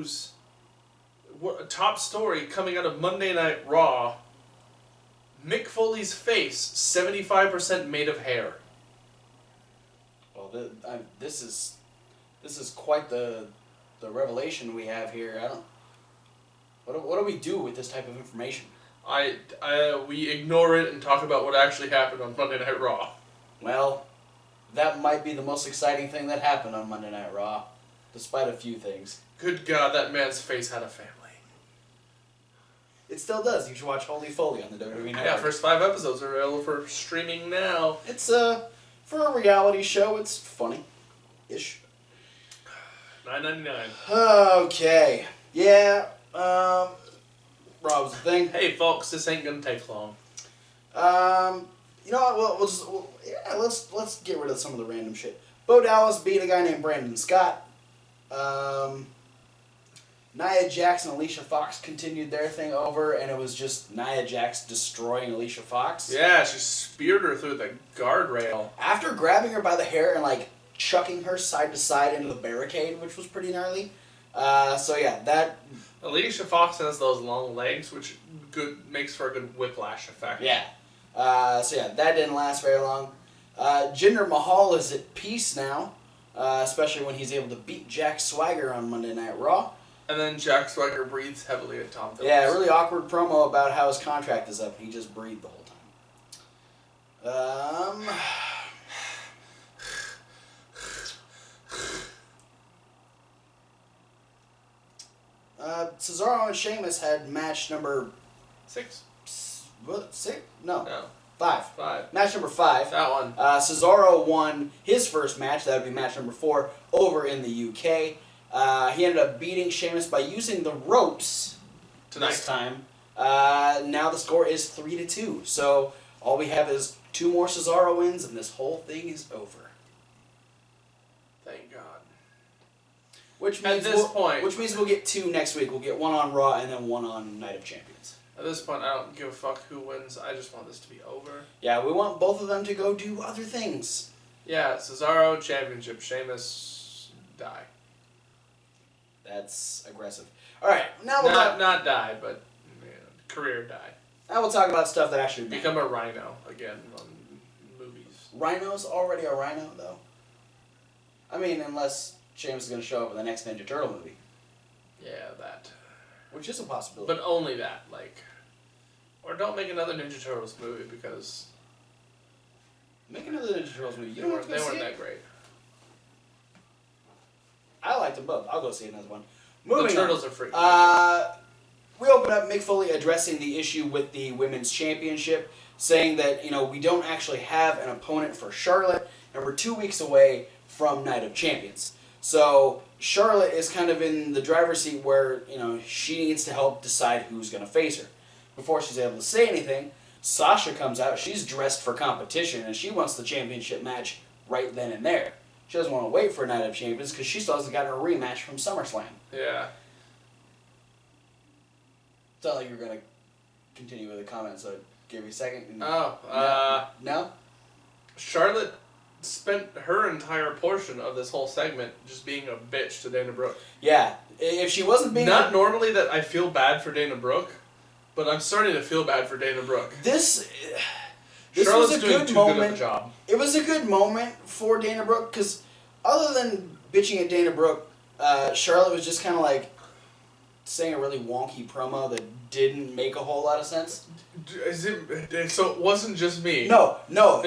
news, a top story coming out of Monday Night Raw. Mick Foley's face, 75% made of hair. Well, this is quite the revelation we have here. What do we do with this type of information? We ignore it and talk about what actually happened on Monday Night Raw. Well, that might be the most exciting thing that happened on Monday Night Raw, despite a few things. Good God, that man's face had a family. It still does. You should watch Holy Foley on the WWE Network. Yeah, first 5 episodes are available for streaming now. It's for a reality show, it's funny-ish. $9.99. Okay. Yeah. Rob's the thing. Hey, folks, this ain't gonna take long. You know what? Let's get rid of some of the random shit. Bo Dallas beat a guy named Brandon Scott. Nia Jax and Alicia Fox continued their thing over, and it was just Nia Jax destroying Alicia Fox. Yeah, she speared her through the guardrail. After grabbing her by the hair and chucking her side to side into the barricade, which was pretty gnarly. So yeah, that. Alicia Fox has those long legs, which makes for a good whiplash effect. Yeah. So yeah, that didn't last very long. Jinder Mahal is at peace now, especially when he's able to beat Jack Swagger on Monday Night Raw. And then Jack Swagger breathes heavily at Tom Phillips. Yeah, really awkward promo about how his contract is up. He just breathed the whole time. Cesaro and Sheamus had match number 6. What? 6? No. 5. Match number 5. That one. Cesaro won his first match. That would be match number 4 over in the UK. He ended up beating Sheamus by using the ropes this time. Now the score is 3-2. So all we have is 2 more Cesaro wins, and this whole thing is over. Thank God. Which means we'll get 2 next week. We'll get 1 on Raw and then 1 on Night of Champions. At this point, I don't give a fuck who wins. I just want this to be over. Yeah, we want both of them to go do other things. Yeah, Cesaro, championship. Sheamus, die. That's aggressive. All right, now not die, but career die. Now we'll talk about stuff that actually become a rhino again on movies. Rhino's already a rhino, though. I mean, unless Sheamus is going to show up in the next Ninja Turtle movie. Yeah, that. Which is a possibility. But only that, or don't make another Ninja Turtles movie because. Make another Ninja Turtles movie. They weren't that great. I liked them both. I'll go see another one. The Turtles are freaking. We open up Mick Foley addressing the issue with the Women's Championship, saying that, we don't actually have an opponent for Charlotte, and we're 2 weeks away from Night of Champions. So Charlotte is kind of in the driver's seat where, she needs to help decide who's going to face her. Before she's able to say anything, Sasha comes out. She's dressed for competition, and she wants the championship match right then and there. She doesn't want to wait for Night of Champions because she still hasn't gotten a rematch from SummerSlam. Yeah. It's not like you were going to continue with the comment, so I gave you a second. No? Charlotte spent her entire portion of this whole segment just being a bitch to Dana Brooke. Yeah. If she wasn't being... Not normally that I feel bad for Dana Brooke, but I'm starting to feel bad for Dana Brooke. This Charlotte's was a doing good moment. Good of a job. It was a good moment for Dana Brooke because other than bitching at Dana Brooke, Charlotte was just kind of saying a really wonky promo that didn't make a whole lot of sense. So it wasn't just me? No.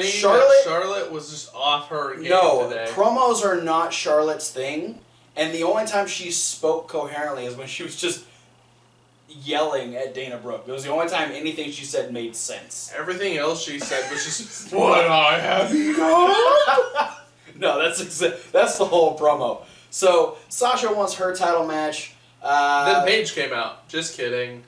Charlotte was just off her game today. Promos are not Charlotte's thing, and the only time she spoke coherently is when she was just yelling at Dana Brooke. It was the only time anything she said made sense. Everything else she said was just, what I have become? No, that's the whole promo. So, Sasha wants her title match. Then Paige came out. Just kidding.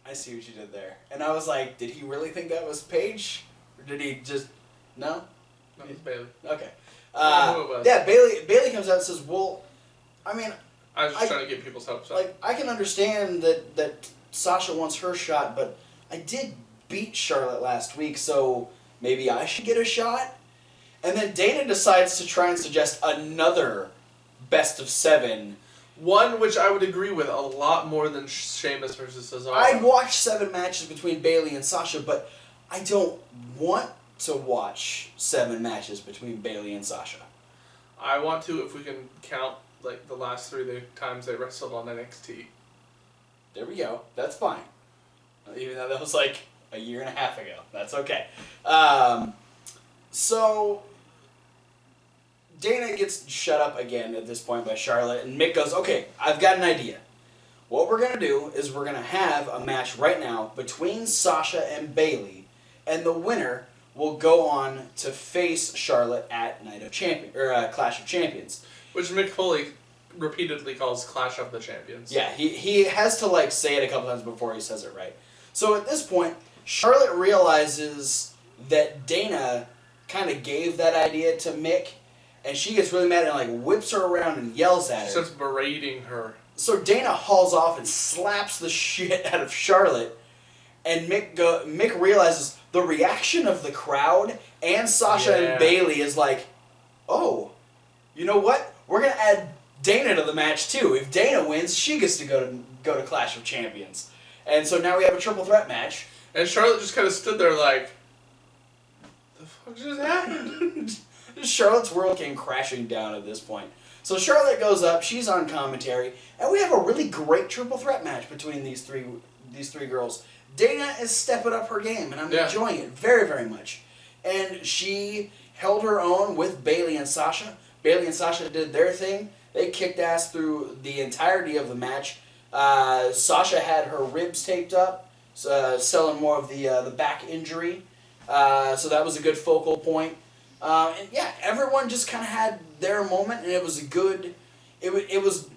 I see what you did there. And I was like, did he really think that was Paige? Or did he just... No? No, it was Bayley. Okay. I don't know who it was. Yeah, Bayley comes out and says, well, I mean... I was just trying to get people's hopes up. I can understand that Sasha wants her shot, but I did beat Charlotte last week, so maybe I should get a shot? And then Dana decides to try and suggest another best of 7. One which I would agree with a lot more than Sheamus versus Cesaro. I'd watch 7 matches between Bayley and Sasha, but I don't want to watch 7 matches between Bayley and Sasha. I want to if we can count like the last 3 times they wrestled on NXT. There we go. That's fine. Even though that was like a year and a half ago. That's okay. So Dana gets shut up again at this point by Charlotte, and Mick goes, okay, I've got an idea. What we're going to do is we're going to have a match right now between Sasha and Bayley, and the winner will go on to face Charlotte at Clash of Champions. Which Mick Foley repeatedly calls Clash of the Champions. Yeah, he has to like say it a couple times before he says it right. So at this point, Charlotte realizes that Dana kind of gave that idea to Mick, and she gets really mad and like whips her around and yells at her. Starts berating her. So Dana hauls off and slaps the shit out of Charlotte, and Mick realizes the reaction of the crowd and Sasha and Bayley is like, oh, you know what? We're gonna add Dana to the match too. If Dana wins, she gets to go to Clash of Champions, and so now we have a triple threat match. And Charlotte just kind of stood there like, the fuck just happened? Charlotte's world came crashing down at this point. So Charlotte goes up, she's on commentary, and we have a really great triple threat match between these three girls. Dana is stepping up her game, and I'm enjoying it very, very much. And she held her own with Bayley and Sasha. Bayley and Sasha did their thing. They kicked ass through the entirety of the match. Sasha had her ribs taped up, selling more of the back injury. So that was a good focal point. And yeah, everyone just kind of had their moment, and it was a good. It was.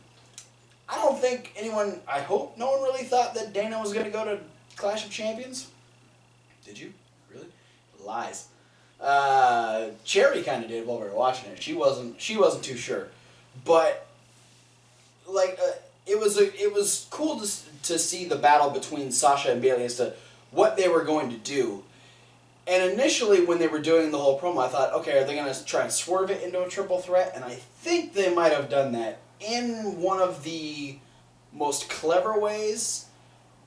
I don't think anyone. I hope no one really thought that Dana was going to go to Clash of Champions. Did you really? Lies. Cherry kind of did while we were watching it. She wasn't too sure, but like it was cool to see the battle between Sasha and Bayley as to what they were going to do. And initially, when they were doing the whole promo, I thought, okay, are they going to try and swerve it into a triple threat? And I think they might have done that in one of the most clever ways.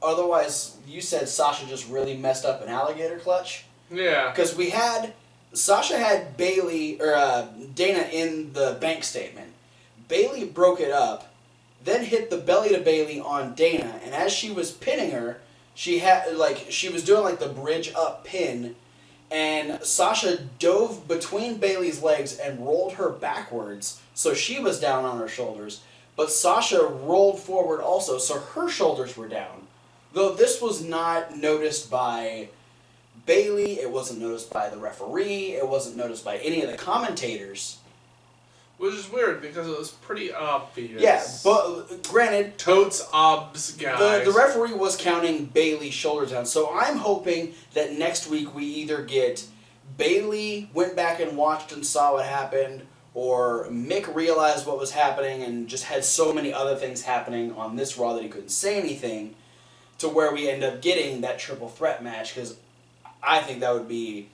Otherwise, you said Sasha just really messed up an alligator clutch. Yeah. Because Sasha had Bayley, or Dana in the bank statement. Bayley broke it up, then hit the belly to Bayley on Dana, and as she was pinning her, she was doing the bridge up pin, and Sasha dove between Bayley's legs and rolled her backwards, so she was down on her shoulders. But Sasha rolled forward also, so her shoulders were down. Though this was not noticed by Bayley, it wasn't noticed by the referee, it wasn't noticed by any of the commentators. Which is weird because it was pretty obvious. Yeah, but granted, totes obs, guys. The referee was counting Bayley's shoulders down, so I'm hoping that next week we either get Bayley went back and watched and saw what happened, or Mick realized what was happening and just had so many other things happening on this Raw that he couldn't say anything, to where we end up getting that triple threat match, because I think that would be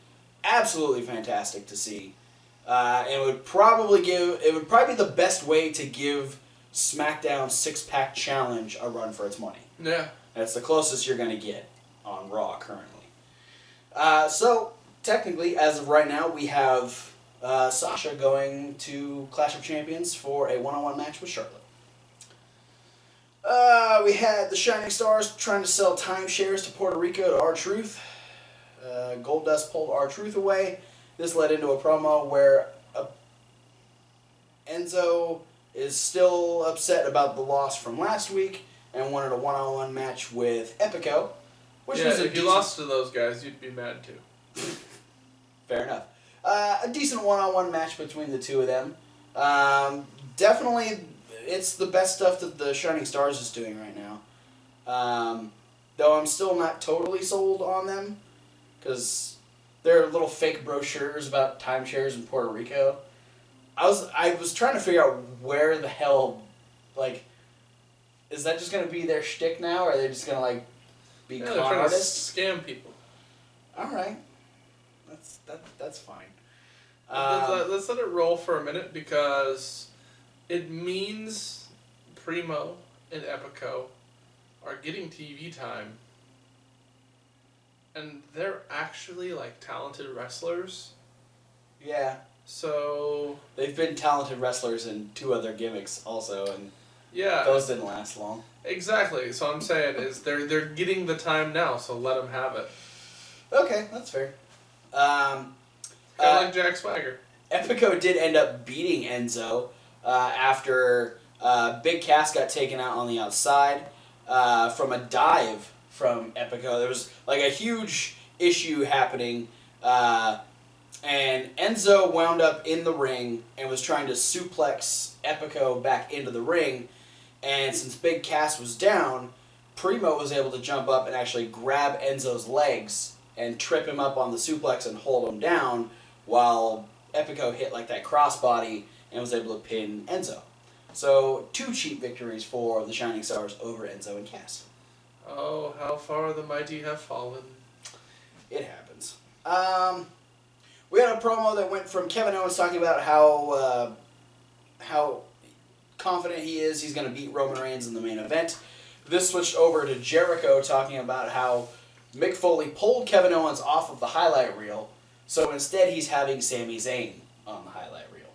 absolutely fantastic to see. And it would probably be the best way to give SmackDown 6-Pack Challenge a run for its money. Yeah. That's the closest you're going to get on Raw currently. So, technically, as of right now, we have Sasha going to Clash of Champions for a one-on-one match with Charlotte. We had the Shining Stars trying to sell timeshares to Puerto Rico to R-Truth. Goldust pulled R-Truth away. This led into a promo where Enzo is still upset about the loss from last week and wanted a one-on-one match with Epico. If you lost to those guys, you'd be mad too. Fair enough. A decent one-on-one match between the two of them. Definitely, it's the best stuff that the Shining Stars is doing right now. Though I'm still not totally sold on them, because there are little fake brochures about timeshares in Puerto Rico. I was trying to figure out where the hell, is that just going to be their shtick now, or are they just going to, be con artists? Scam people. Alright. That's fine. Let's let it roll for a minute, because It means Primo and Epico are getting TV time. And they're actually, like, talented wrestlers. Yeah. So... They've been talented wrestlers in 2 other gimmicks also, and yeah, those didn't last long. Exactly. So I'm saying is they're getting the time now, so let them have it. Okay, that's fair. Kind of like Jack Swagger. Epico did end up beating Enzo after Big Cass got taken out on the outside from a dive from Epico. There was like a huge issue happening, and Enzo wound up in the ring and was trying to suplex Epico back into the ring. And since Big Cass was down, Primo was able to jump up and actually grab Enzo's legs and trip him up on the suplex and hold him down, while Epico hit like that crossbody and was able to pin Enzo. So 2 cheap victories for the Shining Stars over Enzo and Cass. Oh, how far the mighty have fallen. It happens. We had a promo that went from Kevin Owens talking about how confident he is he's going to beat Roman Reigns in the main event. This switched over to Jericho talking about how Mick Foley pulled Kevin Owens off of the highlight reel, so instead he's having Sami Zayn on the highlight reel.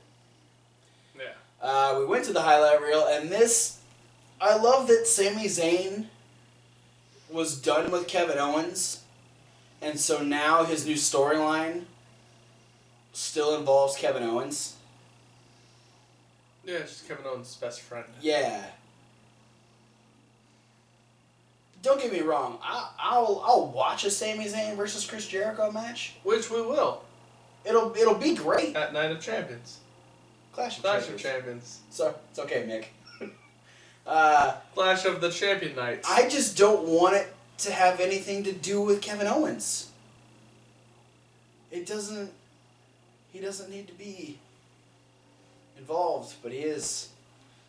Yeah. We went to the highlight reel, and I love that Sami Zayn was done with Kevin Owens, and so now his new storyline still involves Kevin Owens. Yeah, it's just Kevin Owens' best friend. Yeah. Don't get me wrong. I'll watch a Sami Zayn versus Chris Jericho match. Which we will. It'll be great. At Night of Champions. Clash of Champions. So it's okay, Mick. Clash of the Champion Nights. I just don't want it to have anything to do with Kevin Owens. It doesn't. He doesn't need to be involved, but he is.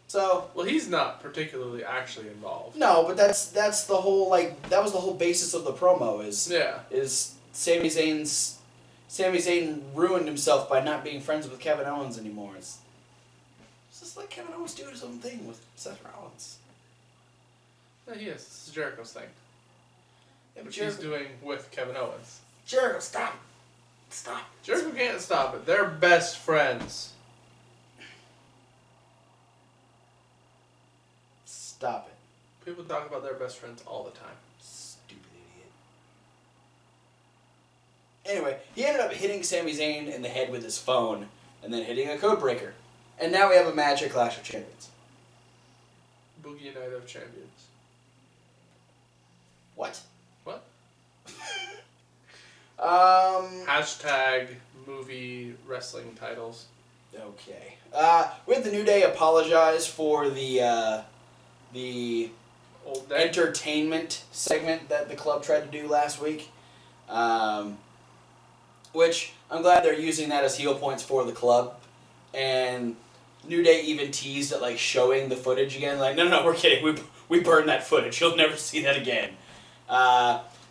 So. Well, he's not particularly actually involved. No, but that's the whole that was the whole basis of the promo is Sami Zayn ruined himself by not being friends with Kevin Owens anymore. It's just like Kevin Owens doing his own thing with Seth Rollins. Yeah, he is. This is Jericho's thing. Yeah, Which he's doing with Kevin Owens. Jericho, stop. Stop. Jericho can't stop it. They're best friends. Stop it. People talk about their best friends all the time. Stupid idiot. Anyway, he ended up hitting Sami Zayn in the head with his phone and then hitting a code breaker. And now we have a match at Clash of Champions. Boogie Night of Champions. What? What? Hashtag movie wrestling titles. Okay. We had the New Day apologize for the Old Day. Entertainment segment that the club tried to do last week. Which I'm glad they're using that as heel points for the club. And New Day even teased at like showing the footage again. Like, no, we're kidding. We burned that footage. You'll never see that again.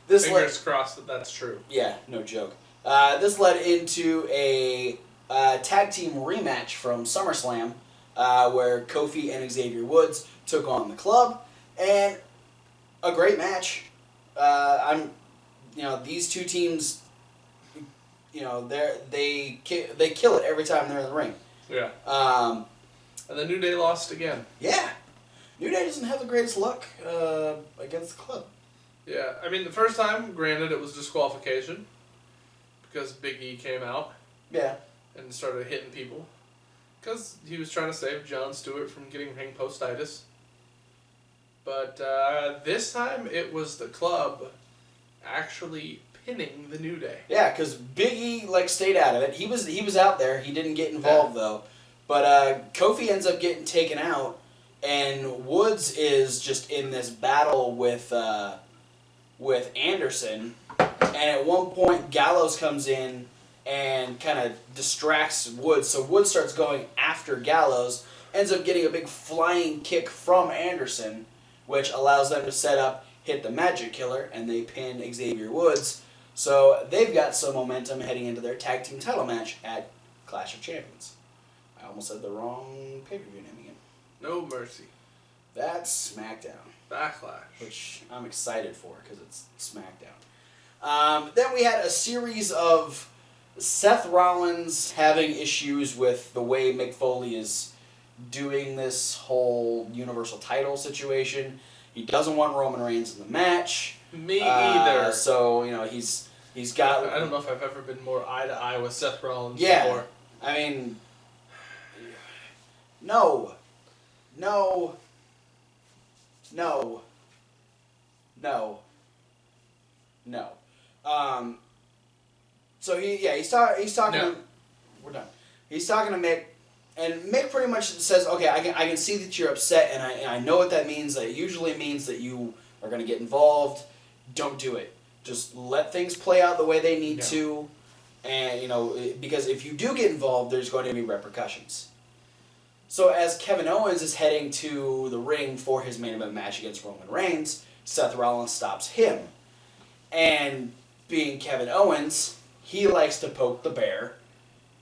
Fingers crossed that that's true. Yeah, no joke. This led into a tag team rematch from SummerSlam, where Kofi and Xavier Woods took on the club, and a great match. These 2 teams, they kill it every time they're in the ring. Yeah. And the New Day lost again. Yeah. New Day doesn't have the greatest luck against the club. Yeah, I mean, the first time, granted, it was disqualification because Big E came out. Yeah. And started hitting people because he was trying to save Jon Stewart from getting ring postitis. But this time, it was the club actually pinning the New Day. Yeah, because Big E stayed out of it. He was out there. He didn't get involved though. But Kofi ends up getting taken out, and Woods is just in this battle with Anderson. And at one point, Gallows comes in and kind of distracts Woods. So Woods starts going after Gallows, ends up getting a big flying kick from Anderson, which allows them to set up, hit the Magic Killer, and they pin Xavier Woods. So they've got some momentum heading into their tag team title match at Clash of Champions. I almost said the wrong pay-per-view name again. No Mercy. That's SmackDown. Backlash. Which I'm excited for because it's SmackDown. Then we had a series of Seth Rollins having issues with the way Mick Foley is doing this whole Universal title situation. He doesn't want Roman Reigns in the match. Me either. So, he's got... I don't know if I've ever been more eye-to-eye with Seth Rollins before. I mean... No. So he's talking No. to... We're done. He's talking to Mick, and Mick pretty much says, okay, I can see that you're upset, and I know what that means. That usually means that you are going to get involved. Don't do it. Just let things play out the way they need to, and, because if you do get involved, there's going to be repercussions. So as Kevin Owens is heading to the ring for his main event match against Roman Reigns, Seth Rollins stops him. And being Kevin Owens, he likes to poke the bear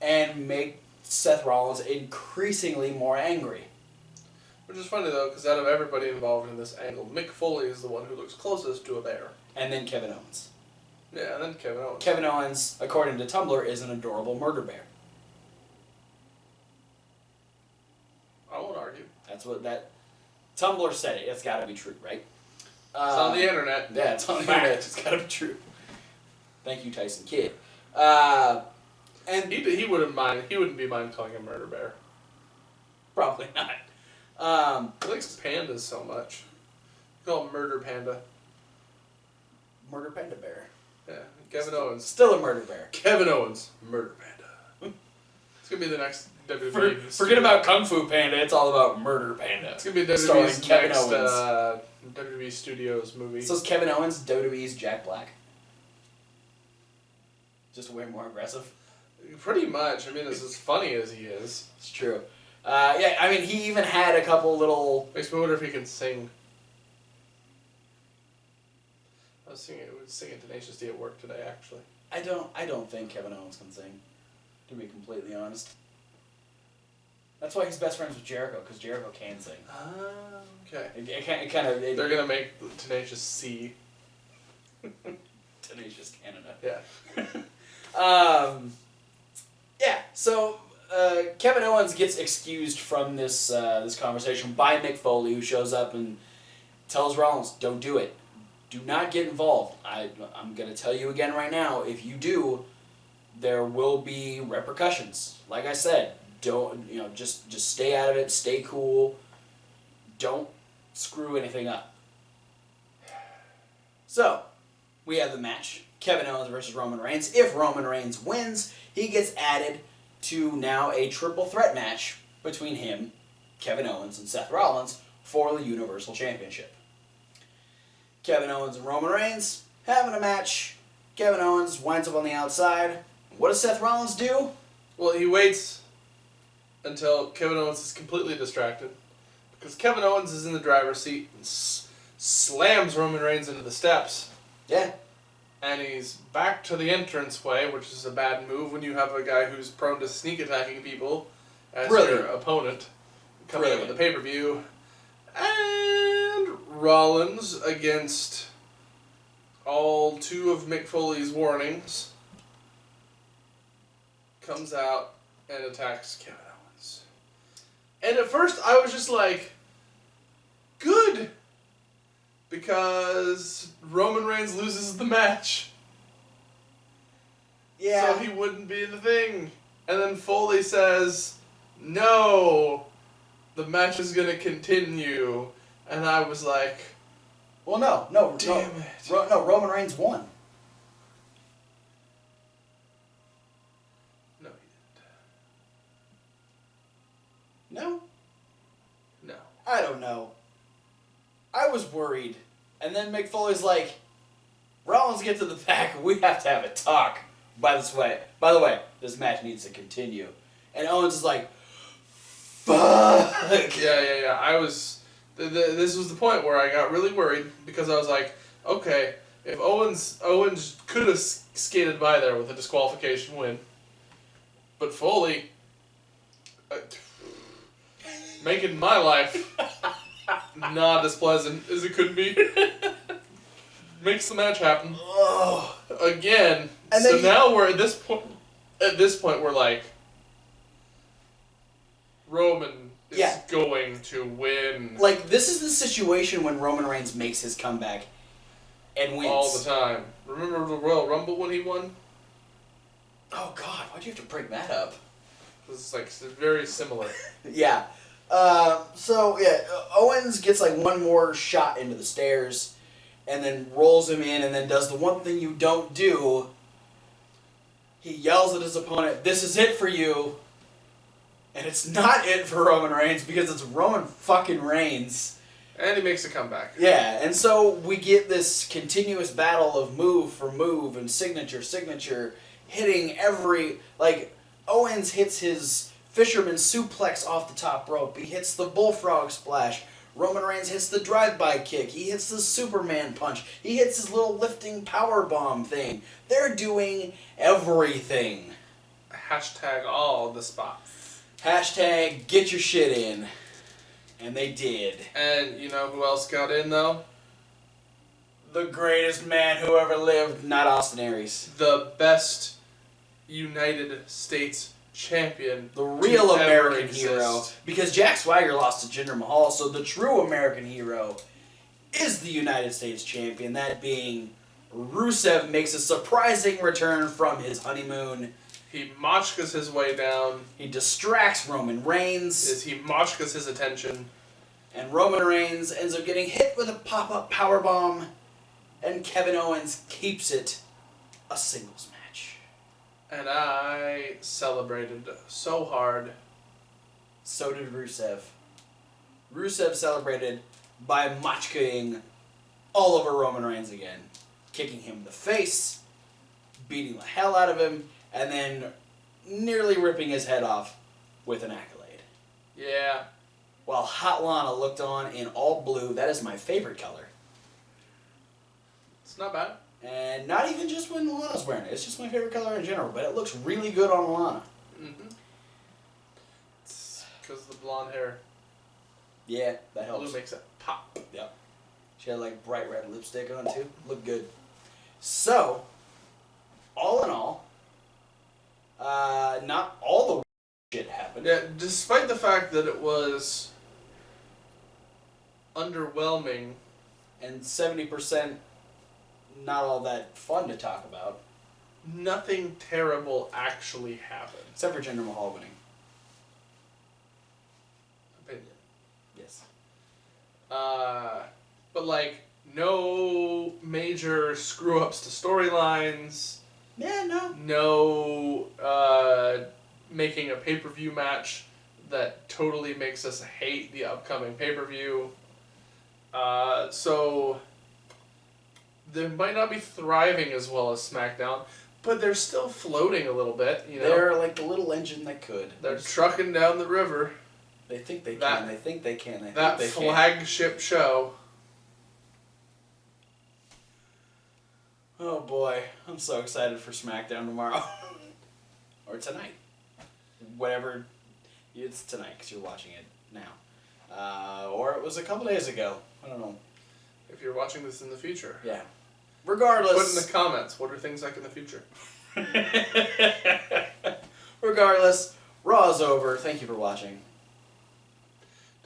and make Seth Rollins increasingly more angry. Which is funny, though, because out of everybody involved in this angle, Mick Foley is the one who looks closest to a bear. And then Kevin Owens. Yeah, and then Kevin Owens. Kevin Owens, according to Tumblr, is an adorable murder bear. I won't argue. That's what that... Tumblr said it. It's got to be true, right? It's on the internet. Yeah, it's on the internet. It's got to be true. Thank you, Tyson Kidd. And he wouldn't mind. He wouldn't be mind calling him murder bear. Probably not. He likes pandas so much. Call him murder panda. Murder panda bear. Yeah, Kevin Owens. Still a murder bear. Kevin Owens, murder panda. It's gonna be the next WWE. Forget about Kung Fu Panda. It's all about Murder Panda. It's gonna be WWE's starring next Kevin Owens. WWE Studios movie. So is Kevin Owens WWE's Jack Black? Just way more aggressive. Pretty much. I mean, it's as funny as he is. It's true. He even had a couple little... Makes me wonder if he can sing. I was singing Tenacious D at work today, actually. I don't think Kevin Owens can sing, to be completely honest. That's why he's best friends with Jericho, because Jericho can sing. Okay. They're gonna make Tenacious C. Tenacious Canada. Yeah. So Kevin Owens gets excused from this conversation by Mick Foley, who shows up and tells Rollins, don't do it. Do not get involved. I'm going to tell you again right now, if you do, there will be repercussions. Like I said, don't, just stay out of it, stay cool. Don't screw anything up. So, we have the match. Kevin Owens versus Roman Reigns. If Roman Reigns wins, he gets added to now a triple threat match between him, Kevin Owens, and Seth Rollins for the Universal Championship. Kevin Owens and Roman Reigns having a match. Kevin Owens winds up on the outside. What does Seth Rollins do? Well, he waits until Kevin Owens is completely distracted, because Kevin Owens is in the driver's seat and slams Roman Reigns into the steps. Yeah. And he's back to the entranceway, which is a bad move when you have a guy who's prone to sneak attacking people as your opponent coming up with the pay-per-view. And Rollins, against all two of Mick Foley's warnings, comes out and attacks Kevin Owens. And at first I was just like, good! Because Roman Reigns loses the match. Yeah. So he wouldn't be in the thing. And then Foley says, no, the match is going to continue. And I was like, well, no, damn it. Roman Reigns won. No, he didn't. No? No. I don't know. I was worried. And then Mick Foley's like, Rollins, get to the back. We have to have a talk. By the way, this match needs to continue. And Owens is like, fuck. Yeah. I was... This was the point where I got really worried, because I was like, okay, if Owens could have skated by there with a disqualification win, but Foley Making my life not as pleasant as it could be. Makes the match happen. Oh. Again. And so then now we're at this point. At this point, we're like, Roman is going to win. Like, this is the situation when Roman Reigns makes his comeback and wins. All the time. Remember the Royal Rumble when he won? Oh, God. Why'd you have to bring that up? It's like very similar. Yeah. Owens gets like one more shot into the stairs and then rolls him in and then does the one thing you don't do. He yells at his opponent, "This is it for you." And it's not it for Roman Reigns because it's Roman fucking Reigns. And he makes a comeback. Yeah, and so we get this continuous battle of move for move and signature, hitting every, like, Owens hits his fisherman suplex off the top rope. He hits the bullfrog splash. Roman Reigns hits the drive-by kick. He hits the Superman punch. He hits his little lifting power bomb thing. They're doing everything. Hashtag all the spots. Hashtag get your shit in. And they did. And you know who else got in, though? The greatest man who ever lived, not Austin Aries. The best United States champion. The real American hero. Because Jack Swagger lost to Jinder Mahal, so the true American hero is the United States champion. That being Rusev makes a surprising return from his honeymoon. He Machkas his way down. He distracts Roman Reigns. He Machkas his attention. And Roman Reigns ends up getting hit with a pop-up powerbomb. And Kevin Owens keeps it a singles match. And I celebrated so hard. So did Rusev. Rusev celebrated by Machkaing all over Roman Reigns again. Kicking him in the face, beating the hell out of him, and then nearly ripping his head off with an accolade. Yeah. While Hot Lana looked on in all blue. That is my favorite color. It's not bad. And not even just when Lana's wearing it. It's just my favorite color in general. But it looks really good on Lana. Mm-hmm. It's because of the blonde hair. Yeah, that helps. Blue makes it pop. Yep. She had like bright red lipstick on too. Looked good. So, all in all, not all the shit happened. Yeah, despite the fact that it was underwhelming. And 70% not all that fun to talk about. Nothing terrible actually happened. Except for Jinder Mahal winning. Opinion. Yes. But like, no major screw-ups to storylines. Yeah, no. No making a pay-per-view match that totally makes us hate the upcoming pay-per-view. So they might not be thriving as well as SmackDown, but they're still floating a little bit, you know. They're like the little engine that could. They're trucking down the river. They think they can. They think they can. They think That they can. flagship show. Oh boy, I'm so excited for SmackDown tomorrow. Or tonight. Whatever. It's tonight because you're watching it now. Or it was a couple days ago. I don't know. If you're watching this in the future. Yeah. Regardless. Put in the comments, what are things like in the future? Regardless, Raw's over. Thank you for watching.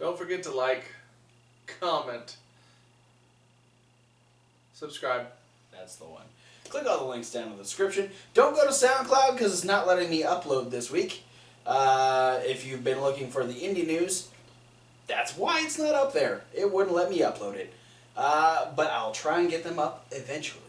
Don't forget to like, comment, subscribe. That's the one. Click all the links down in the description. Don't go to SoundCloud because it's not letting me upload this week. If you've been looking for the indie news, that's why it's not up there. It wouldn't let me upload it. But I'll try and get them up eventually.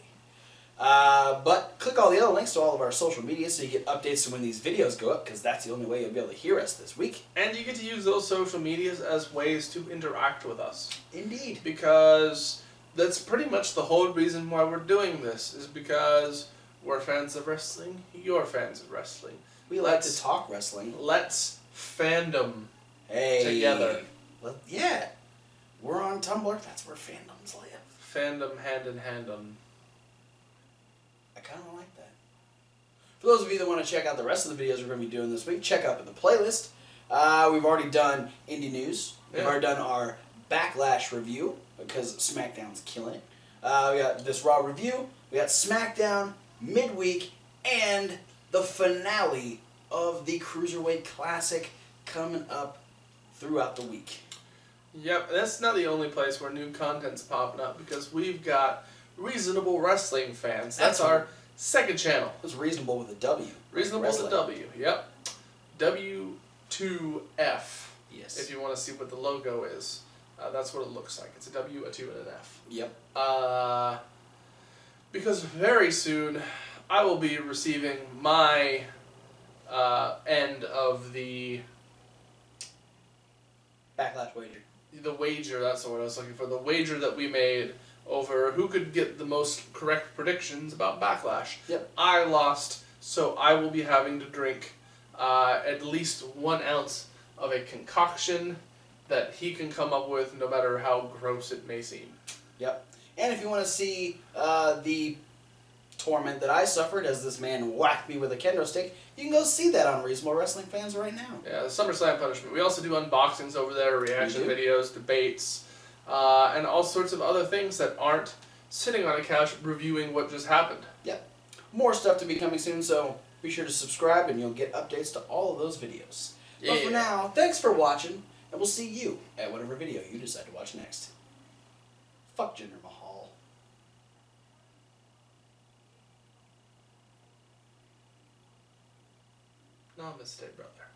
But click all the other links to all of our social media so you get updates to when these videos go up because that's the only way you'll be able to hear us this week. And you get to use those social medias as ways to interact with us. Indeed. Because that's pretty much the whole reason why we're doing this, is because we're fans of wrestling, you're fans of wrestling. We like to talk wrestling. Let's fandom together. Yeah. We're on Tumblr. That's where fandoms live. Fandom hand in hand on. I kind of like that. For those of you that want to check out the rest of the videos we're going to be doing this week, check out the playlist. We've already done Indie News. We've Yeah. already done our Backlash review because SmackDown's killing it. We got this Raw review. We got SmackDown midweek and the finale of the Cruiserweight Classic coming up throughout the week. Yep, that's not the only place where new content's popping up because we've got Reasonable Wrestling Fans. That's our second channel. It was reasonable with a W. Reasonable with a Wrestling. W, yep. W2F. Yes. If you want to see what the logo is. That's what it looks like. It's a W, a 2, and an F. Yep. Because very soon I will be receiving my end of the Backlash wager. wager, that's the word I was looking for, the wager that we made over who could get the most correct predictions about Backlash. Yep. I lost, so I will be having to drink at least 1 ounce of a concoction that he can come up with, no matter how gross it may seem. Yep. And if you want to see the torment that I suffered as this man whacked me with a kendo stick, you can go see that on Reasonable Wrestling Fans right now. Yeah, the SummerSlam punishment. We also do unboxings over there, reaction videos, debates, and all sorts of other things that aren't sitting on a couch reviewing what just happened. Yep. More stuff to be coming soon, so be sure to subscribe and you'll get updates to all of those videos. Yeah. But for now, thanks for watching, and we'll see you at whatever video you decide to watch next. Fuck Jinder Mahal. Namaste, brother.